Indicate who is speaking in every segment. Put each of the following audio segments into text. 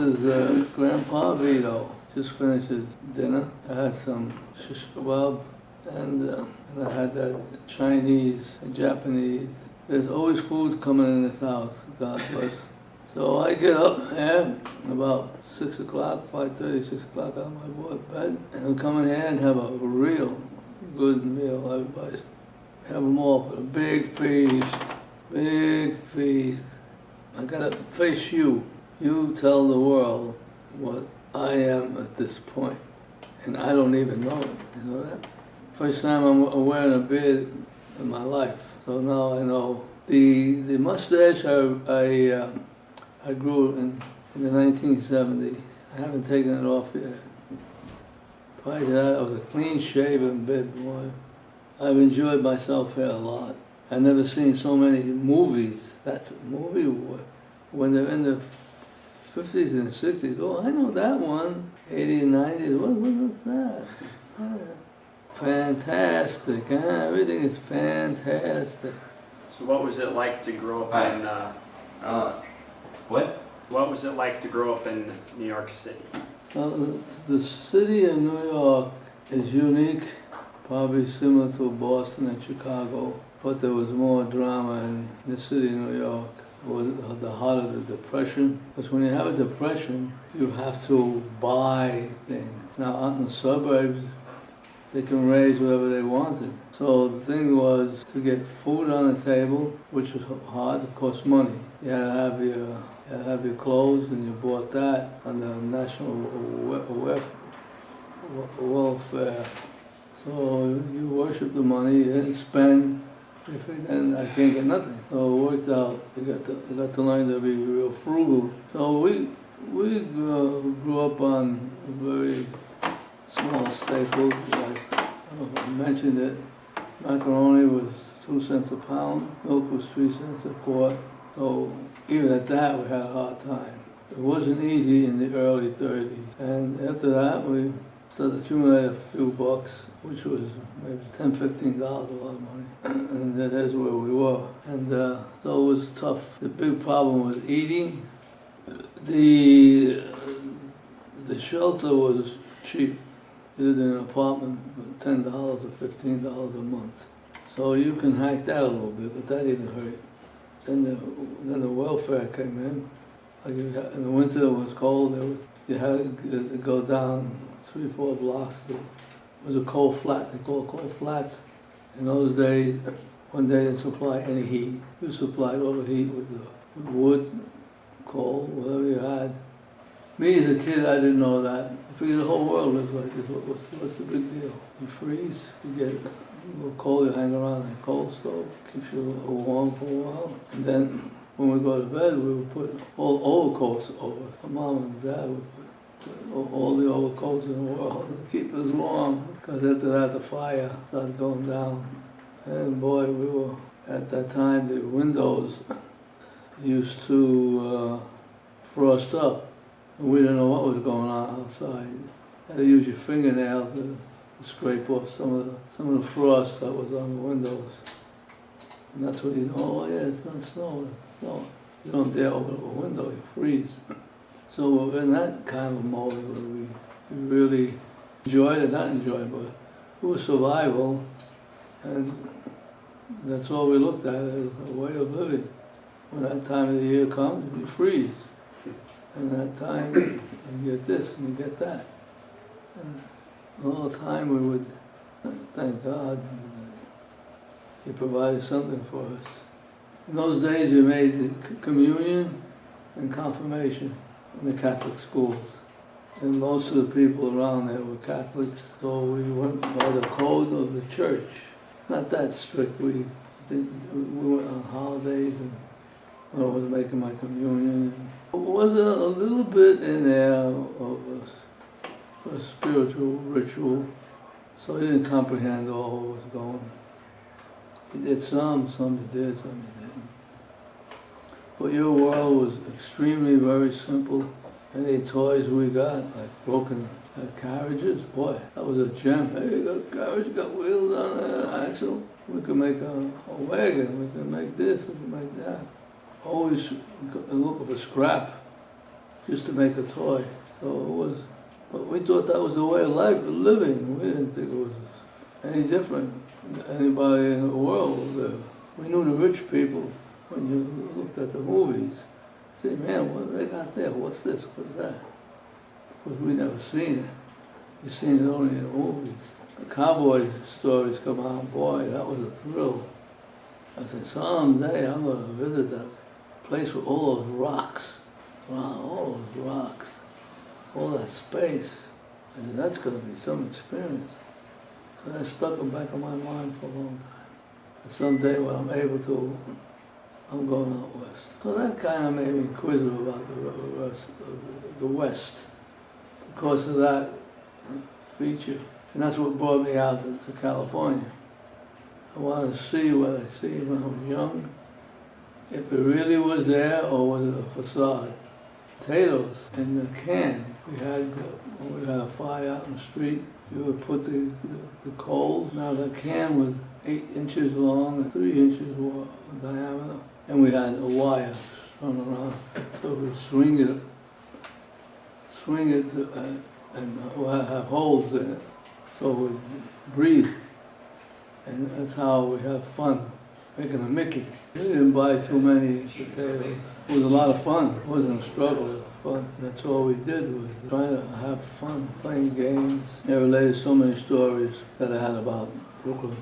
Speaker 1: is Grandpa Vito. Just finished his dinner. I had some shish kebab and I had that Chinese and Japanese. There's always food coming in this house, God bless. So I get up about 6 o'clock, 5:30, 6 o'clock out of my bed, and we come in here and have a real good meal. Everybody have them all for a big feast, big feast. I gotta face you. You tell the world what I am at this point, and I don't even know it. You know that? First time I'm wearing a beard in my life, so now I know. The mustache I grew in the 1970s. I haven't taken it off yet. Prior to that, I was a clean-shaven bit boy. I've enjoyed myself here a lot. I've never seen so many movies. That's a movie when they're in the 50s and 60s. Oh, I know that one. 80s and 90s. What was that? Fantastic, huh? Everything is fantastic.
Speaker 2: So what was it like to grow up in...
Speaker 3: What?
Speaker 2: What was it like to grow up in New York City?
Speaker 1: Well, the city of New York is unique, probably similar to Boston and Chicago, but there was more drama in the city of New York. It was the heart of the Depression, because when you have a depression, you have to buy things. Now, out in the suburbs, they can raise whatever they wanted. So the thing was to get food on the table, which was hard, it cost money. You had to have your clothes, and you bought that on the national welfare. So you worship the money, you didn't spend, and I can't get nothing. So it worked out. You got to learn to be real frugal. So we grew up on very small staples, like I don't know if I mentioned it. Macaroni was 2 cents a pound, milk was 3 cents a quart. So even at that, we had a hard time. It wasn't easy in the early 30s. And after that, we started accumulating a few bucks, which was maybe $10, $15, a lot of money. And that's where we were. And so it was tough. The big problem was eating. The shelter was cheap. You lived in an apartment for $10 or $15 a month. So you can hack that a little bit, but that even hurt. Then the welfare came in. Like in the winter it was cold. You had to go down 3-4 blocks. It was a coal flat. They call it coal flats. In those days, one day they didn't supply any heat. You supplied all the heat with wood, coal, whatever you had. Me as a kid, I didn't know that. I figured the whole world lives like this. What's the big deal? You freeze, you get a little coal, you hang around a coal stove, keeps you a little warm for a while. And then when we go to bed, we would put all overcoats over. My mom and dad would put all the overcoats in the world to keep us warm. Because after that, the fire started going down. And boy, we were, at that time, the windows used to frost up. And we didn't know what was going on outside. You had to use your fingernail to scrape off some of the frost that was on the windows. And that's when you know, oh yeah, it's gonna snow, it's snowing. You don't dare open up a window, you freeze. So we're in that kind of mode where we really enjoyed it, not enjoyed, but it was survival, and that's all we looked at as a way of living. When that time of the year comes, you freeze. And that time, you get this and you get that. And all the time we would thank God He provided something for us. In those days you made the communion and confirmation in the Catholic schools. And most of the people around there were Catholics, so we went by the code of the church. Not that strict. We went on holidays, and when I was making my communion. It was a little bit in there of a spiritual ritual, so he didn't comprehend all what was going. He did some he did, some he didn't. But your world was extremely very simple. Any toys we got, like broken carriages, boy, that was a gem. Hey, you got a carriage, you got wheels on the axle. We could make a wagon, we could make this, we could make that. Always looking for scrap. just to make a toy. So it was, but we thought that was the way of life, living. We didn't think it was any different than anybody in the world. We knew the rich people when you looked at the movies. Say, man, what they got there? What's this? What's that? Because we never seen it. You've seen it only in the movies. The cowboy stories come out, boy, that was a thrill. I said, someday I'm going to visit that place with all those rocks. Wow, all those rocks, all that space. I said, that's going to be some experience. So that stuck in the back of my mind for a long time. And someday when I'm able to, I'm going out west. So that kind of made me inquisitive about the West because of that feature. And that's what brought me out to California. I wanted to see what I see when I was young, if it really was there or was it a facade. Potatoes in the can. When we had a fire out in the street, you would put the coals. Now the can was 8 inches long and 3 inches diameter. And we had a wire strung around, so we swing it and we'll have holes in it, so we breathe. And that's how we have fun, making a Mickey. We didn't buy too many potatoes. It was a lot of fun. It wasn't a struggle, it was fun. That's all we did, was trying to have fun, playing games. They related so many stories that I had about Brooklyn.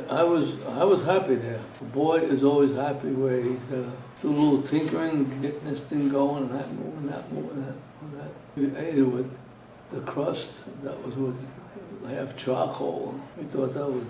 Speaker 1: I was happy there. A boy is always happy where he's got to do a little tinkering, getting this thing going, and that moving, that. We ate it with the crust that was with half charcoal. We thought that was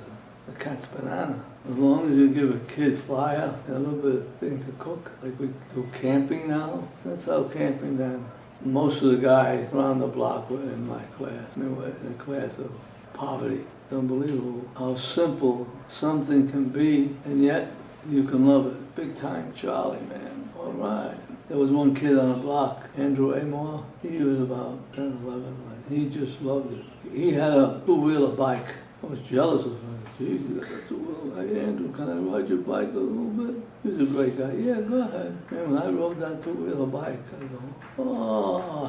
Speaker 1: the cat's banana. As long as you give a kid fire and a little bit of thing to cook, like we do camping now, that's how camping then. Most of the guys around the block were in my class. We were in a class of poverty. It's unbelievable how simple something can be, and yet you can love it. Big time Charlie, man. All right. There was one kid on the block, Andrew Amore. He was about 10, 11. He just loved it. He had a two-wheeler bike. I was jealous of him. Gee, you got a two-wheeler. Hey, Andrew, can I ride your bike a little bit? He was a great guy. Yeah, go ahead. Man, when I rode that two-wheeler bike, I go, oh,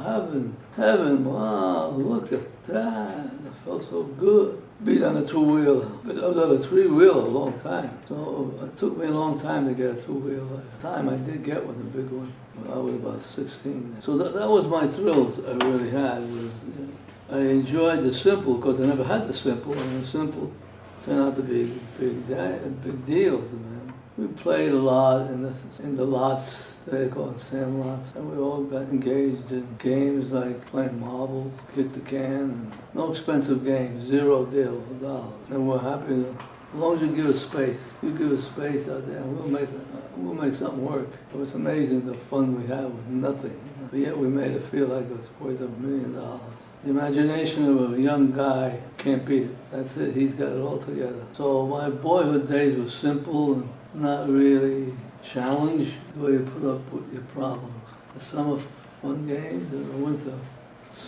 Speaker 1: heaven, wow, look at that. It felt so good. Beat on a two-wheeler. But I was on a three-wheeler a long time. So it took me a long time to get a two-wheeler. At the time I did get one, the big one. When I was about 16. So that was my thrills I really had. I enjoyed the simple because I never had the simple, and the simple turned out to be big deals, man. We played a lot in the lots, they call it sand lots, and we all got engaged in games like playing marbles, kick the can, and no expensive games, $0 dollars. And we're happy as long as you give us space. You give us space out there, and we'll make something work. It was amazing the fun we had with nothing, but yet we made it feel like it was worth $1 million. The imagination of a young guy can't beat it. That's it, he's got it all together. So my boyhood days were simple and not really challenged the way you put up with your problems. The summer fun games and the winter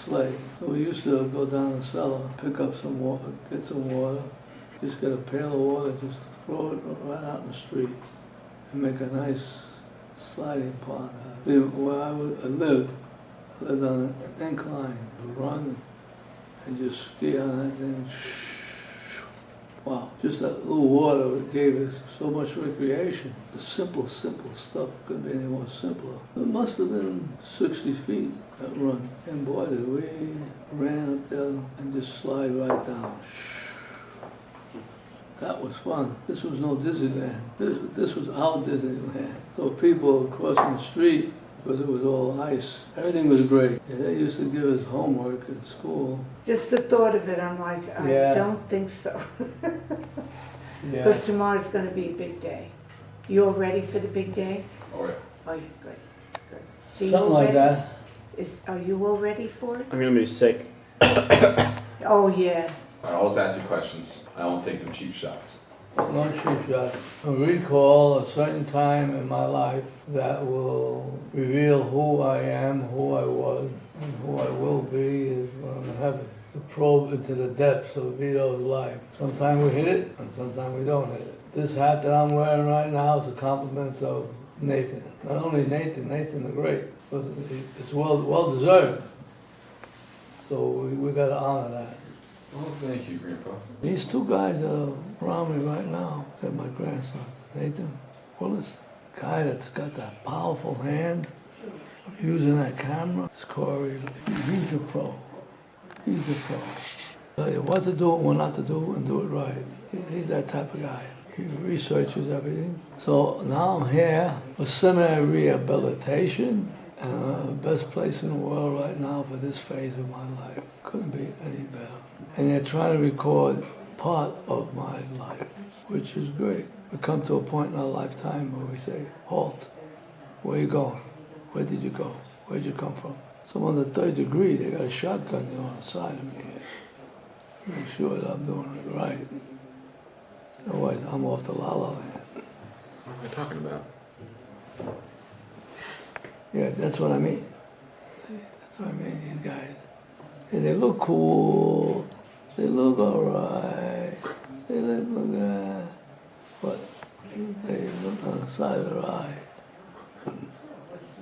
Speaker 1: sleigh. So we used to go down the cellar, pick up some water, get some water, just get a pail of water, just throw it right out in the street and make a nice sliding pond. Where I lived on an incline, run and just ski on that thing. Wow, just that little water gave us so much recreation. The simple stuff couldn't be any more simpler. It must have been 60 feet, that run. And boy, did we ran up there and just slide right down. That was fun. This was no Disneyland. This was our Disneyland. So people crossing the street, because it was all ice. Everything was great. Yeah, they used to give us homework at school.
Speaker 3: Just the thought of it, I'm like, I don't think so. Because tomorrow's going to be a big day. You all ready for the big day?
Speaker 4: Oh, yeah.
Speaker 3: Oh, yeah, good. So
Speaker 1: Something like that.
Speaker 3: Are you all ready for it?
Speaker 2: I'm gonna be sick.
Speaker 3: Oh, yeah.
Speaker 4: I always ask you questions. I don't take them cheap shots.
Speaker 1: No cheap shot. I recall a certain time in my life that will reveal who I am, who I was, and who I will be is when I'm in heaven. To probe into the depths of Vito's life. Sometimes we hit it, and sometimes we don't hit it. This hat that I'm wearing right now is the compliments of Nathan. Not only Nathan the Great, but it's well deserved. So we gotta honor that.
Speaker 4: Well, thank you, Grandpa.
Speaker 1: These two guys that are around me right now, they're my grandson, Nathan Willis, guy that's got that powerful hand, using that camera. It's Corey. He's a pro. He's a pro. Tell you what to do and what not to do and do it right. He's that type of guy. He researches everything. So now I'm here for seminary rehabilitation, and the best place in the world right now for this phase of my life. Couldn't be any better. And they're trying to record part of my life, which is great. We come to a point in our lifetime where we say, halt, where you going? Where did you go? Where'd you come from? Someone the third degree, they got a shotgun on the side of me here. Make sure that I'm doing it right. Otherwise, I'm off to La La Land.
Speaker 4: What am I talking about?
Speaker 1: Yeah, that's what I mean. That's what I mean, these guys. Yeah, they look cool. They look alright. They look but they look on the side of their eye.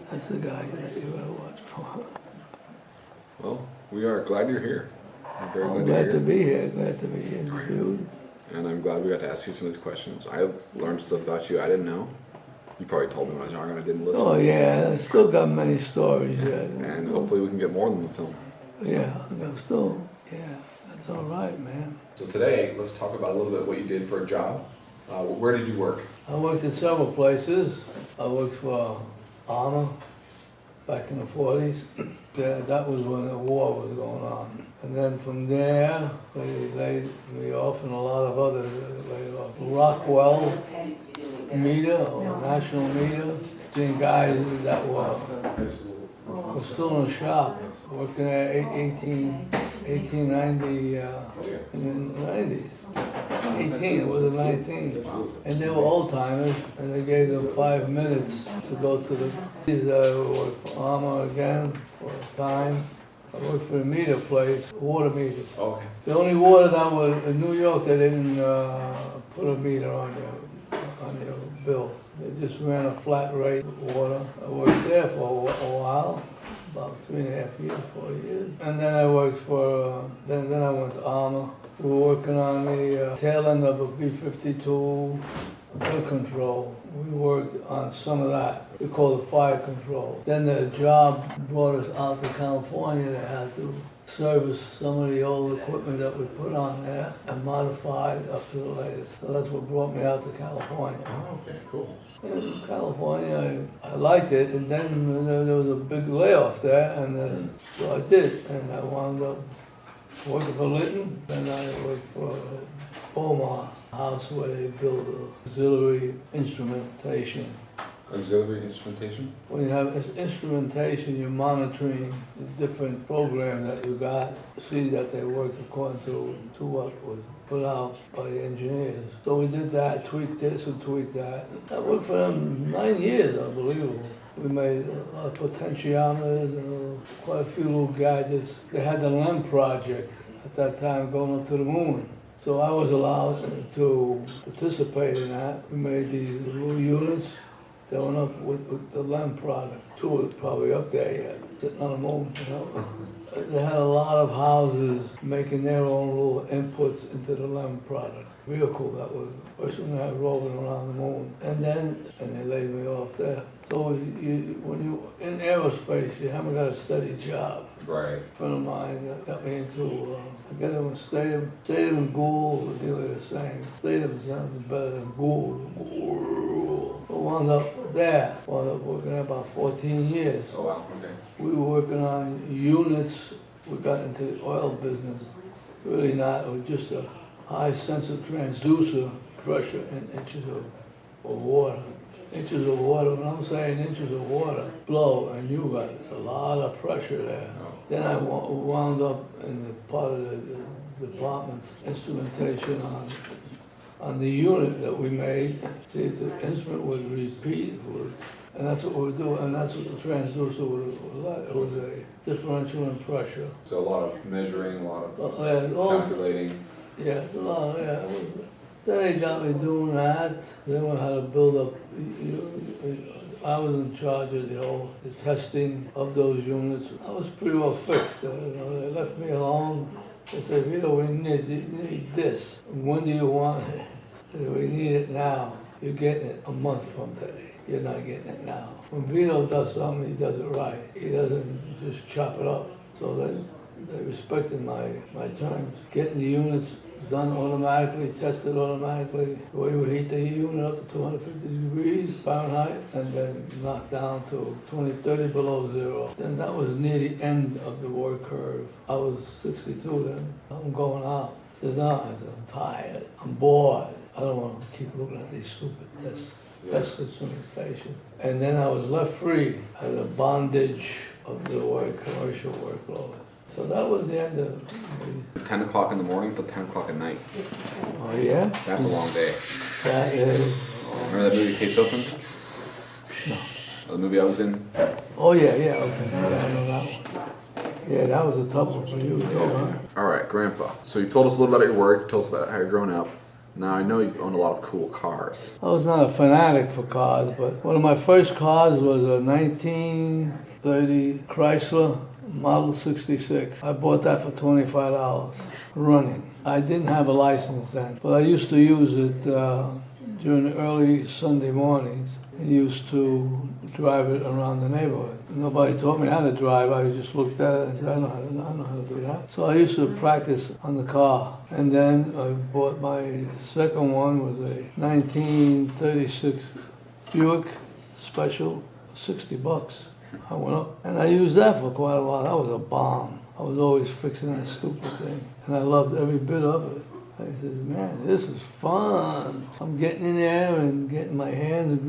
Speaker 1: That's the guy that you gotta watch for.
Speaker 4: Well, we are glad you're here. I'm very
Speaker 1: I'm
Speaker 4: glad
Speaker 1: glad
Speaker 4: you're
Speaker 1: to
Speaker 4: here.
Speaker 1: be here, glad to be interviewed.
Speaker 4: And I'm glad we got to ask you some of these questions. I learned stuff about you I didn't know. You probably told me when I was younger and I didn't listen.
Speaker 1: Oh yeah, I still got many stories yet.
Speaker 4: And hopefully we can get more than the film.
Speaker 1: Yeah, I'm still, yeah, that's all right, man.
Speaker 4: So today, let's talk about a little bit what you did for a job. Where did you work?
Speaker 1: I worked at several places. I worked for Armor back in the 40s. That was when the war was going on. And then from there, they laid me off and a lot of others laid off. Rockwell meter or National meter, seeing guys that were still in the shop, working at 1890 in the 90s. 18, it was a 19. And they were old timers, and they gave them 5 minutes to go to the. I worked for Armor again for a time. I worked for a meter place, water meter.
Speaker 4: Okay.
Speaker 1: The only water that was in New York, they didn't put a meter on your bill. They just ran a flat rate water. I worked there for a while, about 3.5 years, 4 years. And then I worked for, then I went to Armor. We were working on the tail end of a B-52 air control. We worked on some of that. We called it fire control. Then the job brought us out to California. They had to service some of the old equipment that we put on there and modify it up to the latest. So that's what brought me out to California.
Speaker 4: Oh, okay, cool.
Speaker 1: In California, I liked it, and then there was a big layoff there, and so I did, and I wound up working for Litton, then I worked for Omar House where they build auxiliary instrumentation.
Speaker 4: Auxiliary instrumentation?
Speaker 1: When you have instrumentation, you're monitoring the different programs that you got, see that they work according to what was put out by the engineers. So we did that, tweaked this and tweaked that. I worked for them 9 years, unbelievable. We made a lot of potentiometers and quite a few little gadgets. They had the LEM project at that time going up to the moon. So I was allowed to participate in that. We made these little units that went up with the LEM product. Two are probably up there yet, sitting on the moon, you know. They had a lot of houses making their own little inputs into the LEM product. Vehicle that was first one I had rolling around the moon. And they laid me off there. So when you in aerospace, you haven't got a steady job.
Speaker 4: Right.
Speaker 1: A friend of mine got me into, I got him in Stadium. Stadium and Gould were nearly the same. Stadium sounds better than Gould. I wound up there, wound up working there about 14 years.
Speaker 4: Oh, wow, okay.
Speaker 1: We were working on units. We got into the oil business. Really not, it was just a high sensor transducer pressure in inches of water. Inches of water, when I'm saying inches of water, flow, and you got a lot of pressure there.
Speaker 4: Oh.
Speaker 1: Then I wound up in the part of the department's instrumentation on the unit that we made. See if the instrument would repeat, and that's what we would do, and that's what the transducer was like. It was a differential in pressure.
Speaker 4: So a lot of measuring, a lot of calculating.
Speaker 1: Yeah, a lot, yeah. Then they got me doing that. Then we had to build up I was in charge of the testing of those units. I was pretty well fixed. They left me alone. They said, Vito, we need this. When do you want it? I said, we need it now. You're getting it a month from today. You're not getting it now. When Vito does something, he does it right. He doesn't just chop it up. So they respected my terms. Getting the units done automatically, tested automatically. We would heat the unit up to 250 degrees Fahrenheit and then knock down to 20, 30 below zero. Then that was near the end of the work curve. I was 62 then. I'm going out. I said, no, I said, I'm tired. I'm bored. I don't want to keep looking at these stupid test instrumentation. And then I was left free at the bondage of the commercial workload. So that was the end of
Speaker 4: 10 o'clock in the morning till 10 o'clock at night.
Speaker 1: Oh yeah?
Speaker 4: That's a long day.
Speaker 1: That is.
Speaker 4: Remember that movie Case Open?
Speaker 1: No.
Speaker 4: The movie I was in?
Speaker 1: Oh yeah, okay. Yeah, I know that one. Yeah, that was a tough one for you too, huh?
Speaker 4: All right, Grandpa. So you told us a little about your work. You told us about how you're growing up. Now I know you've owned a lot of cool cars.
Speaker 1: I was not a fanatic for cars, but one of my first cars was a 1930 Chrysler Model 66. I bought that for $25 running. I didn't have a license then, but I used to use it during the early Sunday mornings. I used to drive it around the neighborhood. Nobody taught me how to drive. I just looked at it and said, I know how to do that. So I used to practice on the car. And then I bought my second one, was a 1936 Buick Special, $60. I went up and I used that for quite a while. That was a bomb. I was always fixing that stupid thing. And I loved every bit of it. I said, man, this is fun. I'm getting in there and getting my hands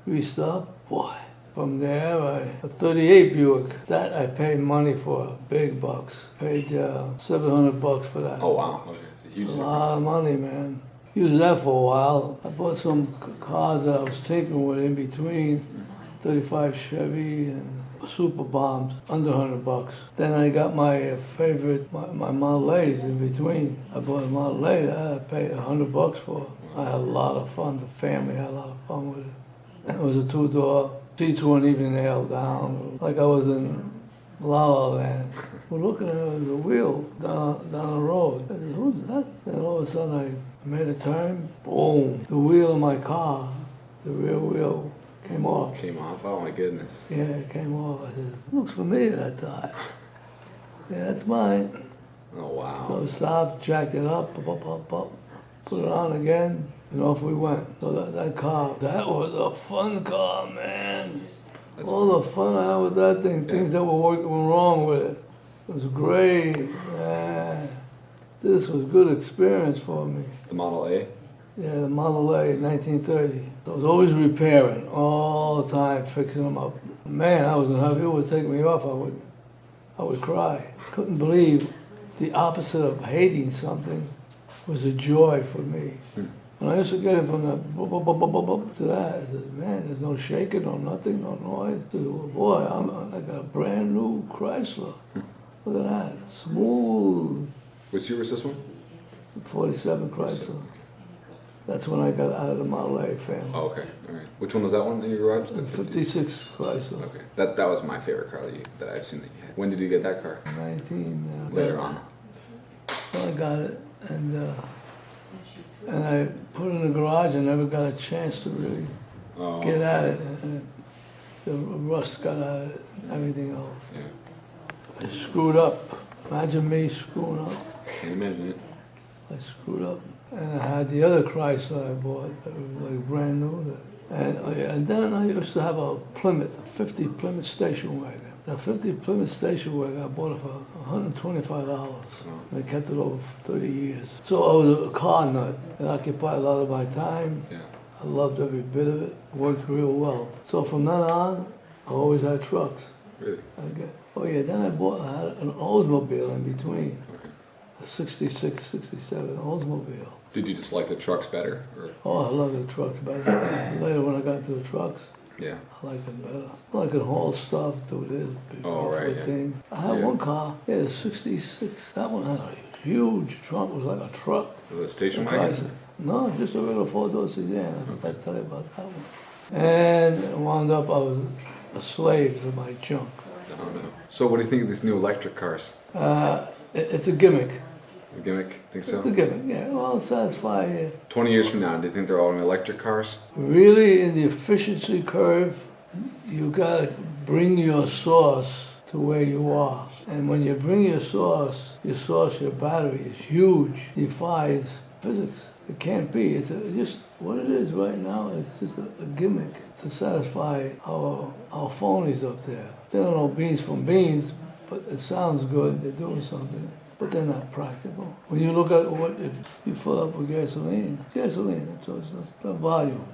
Speaker 1: greased up. Boy, from there, a 38 Buick, that I paid money for, big bucks. Paid $700 for that.
Speaker 4: Oh, wow. Okay. It's a huge
Speaker 1: A
Speaker 4: difference.
Speaker 1: lot of money, man. Used that for a while. I bought some cars that I was tinkering with in between, 35 Chevy and Super Bombs, under $100. Then I got my favorite, my Model A's in between. I bought a Model A that I paid $100 for. I had a lot of fun. The family had a lot of fun with it. It was a two-door. Seats weren't even nailed down, like I was in La La Land. We're looking at the wheel down the road. I said, who's that? Then all of a sudden I made a turn. Boom! The wheel of my car, the rear wheel, came off.
Speaker 4: Came off? Oh my goodness.
Speaker 1: Yeah, it came off. I said, looks familiar that time. Yeah, that's mine.
Speaker 4: Oh wow.
Speaker 1: So I stopped, jacked it up, put it on again, and off we went. So that car, that was a fun car, man.
Speaker 4: That's
Speaker 1: All the fun I had with that thing, things that were wrong with it. It was great. Man. This was a good experience for me.
Speaker 4: The Model A?
Speaker 1: Yeah, the Model A, 1930. I was always repairing, all the time, fixing them up. Man, I was in heaven. If it would take me off, I would cry. Couldn't believe the opposite of hating something was a joy for me. And I used to get it from that to that. I said, man, there's no shaking, no nothing, no noise. I said, well, boy, I got a brand new Chrysler. Look at that, smooth.
Speaker 4: Which year was this one?
Speaker 1: 47 Chrysler. That's when I got out of the Model A family.
Speaker 4: Oh, okay. All right. Which one was that one in your garage?
Speaker 1: The 56 Chrysler.
Speaker 4: Okay. That was my favorite car that I've seen that you had. When did you get that car?
Speaker 1: 19.
Speaker 4: Later on.
Speaker 1: So I got it, and I put it in the garage. I never got a chance to really get at it. And the rust got at it, and everything else.
Speaker 4: Yeah.
Speaker 1: I screwed up. Imagine me screwing up.
Speaker 4: Can't imagine it.
Speaker 1: I screwed up. And I had the other Chrysler I bought that was like brand new. And then I used to have a Plymouth, a 50 Plymouth station wagon. That 50 Plymouth station wagon, I bought it for $125. And I kept it over 30 years. So I was a car nut. It occupied a lot of my time.
Speaker 4: Yeah.
Speaker 1: I loved every bit of it. Worked real well. So from then on, I always had trucks.
Speaker 4: Really?
Speaker 1: Then I had an Oldsmobile in between.
Speaker 4: Okay.
Speaker 1: A 66, 67 Oldsmobile.
Speaker 4: Did you just like the trucks better? Or?
Speaker 1: Oh, I love the trucks better. Later when I got to the trucks,
Speaker 4: Yeah.
Speaker 1: I liked them better. Well, I could haul stuff, do this, big
Speaker 4: Right,
Speaker 1: things. I had one car, 66. That one had a huge trunk. It was like a truck.
Speaker 4: Was it a station wagon?
Speaker 1: No, just a little four-door sedan. I forgot to tell you about that one. and wound up I was a slave to my junk.
Speaker 4: I don't know. So what do you think of these new electric cars?
Speaker 1: It's a gimmick.
Speaker 4: The gimmick? Think so?
Speaker 1: It's a gimmick, yeah. Well, satisfy
Speaker 4: 20 years from now, do you think they're all gonna be electric cars?
Speaker 1: really in the efficiency curve. You gotta bring your source to where you are. And when you bring your source, your battery is huge, defies physics. It can't be. It's just what it is right now. It's just a gimmick to satisfy our phonies up there. They don't know beans from beans, but it sounds good. They're doing something, but they're not practical. When you look at what if you fill up with gasoline, that's the volume.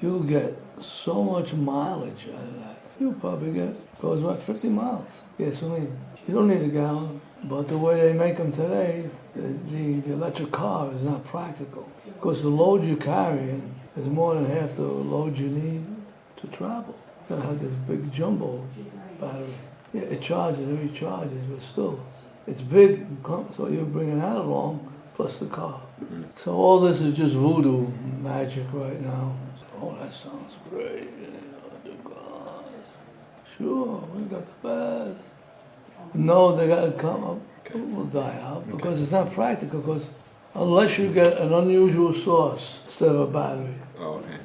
Speaker 1: You get so much mileage out of that. You probably goes about 50 miles gasoline. You don't need a gallon, but the way they make them today, the electric car is not practical. Because the load you're carrying is more than half the load you need to travel. You gotta have this big jumbo battery. Yeah, it recharges, but still, it's big, so you're bringing that along, plus the car. So all this is just voodoo magic right now. Oh, that sounds great. Sure, we got the best. No, they gotta come up, will die out, because it's not practical, because unless you get an unusual source instead of a battery.
Speaker 4: Oh, okay.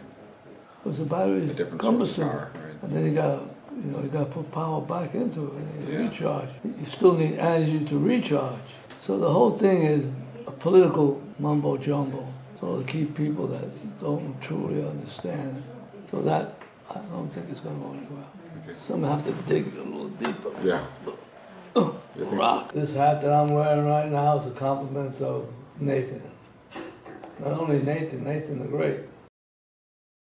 Speaker 1: Because the battery
Speaker 4: A
Speaker 1: is
Speaker 4: different source of
Speaker 1: cumbersome.
Speaker 4: power, right?
Speaker 1: And then you gotta put power back into it, and recharge. You still need energy to recharge. So the whole thing is a political mumbo jumbo. So to keep people that don't truly understand it. So that, I don't think it's gonna go anywhere.
Speaker 4: Okay.
Speaker 1: Some have to dig a little deeper.
Speaker 4: Yeah.
Speaker 1: Rock. This hat that I'm wearing right now is a compliment of Nathan. Not only Nathan the Great.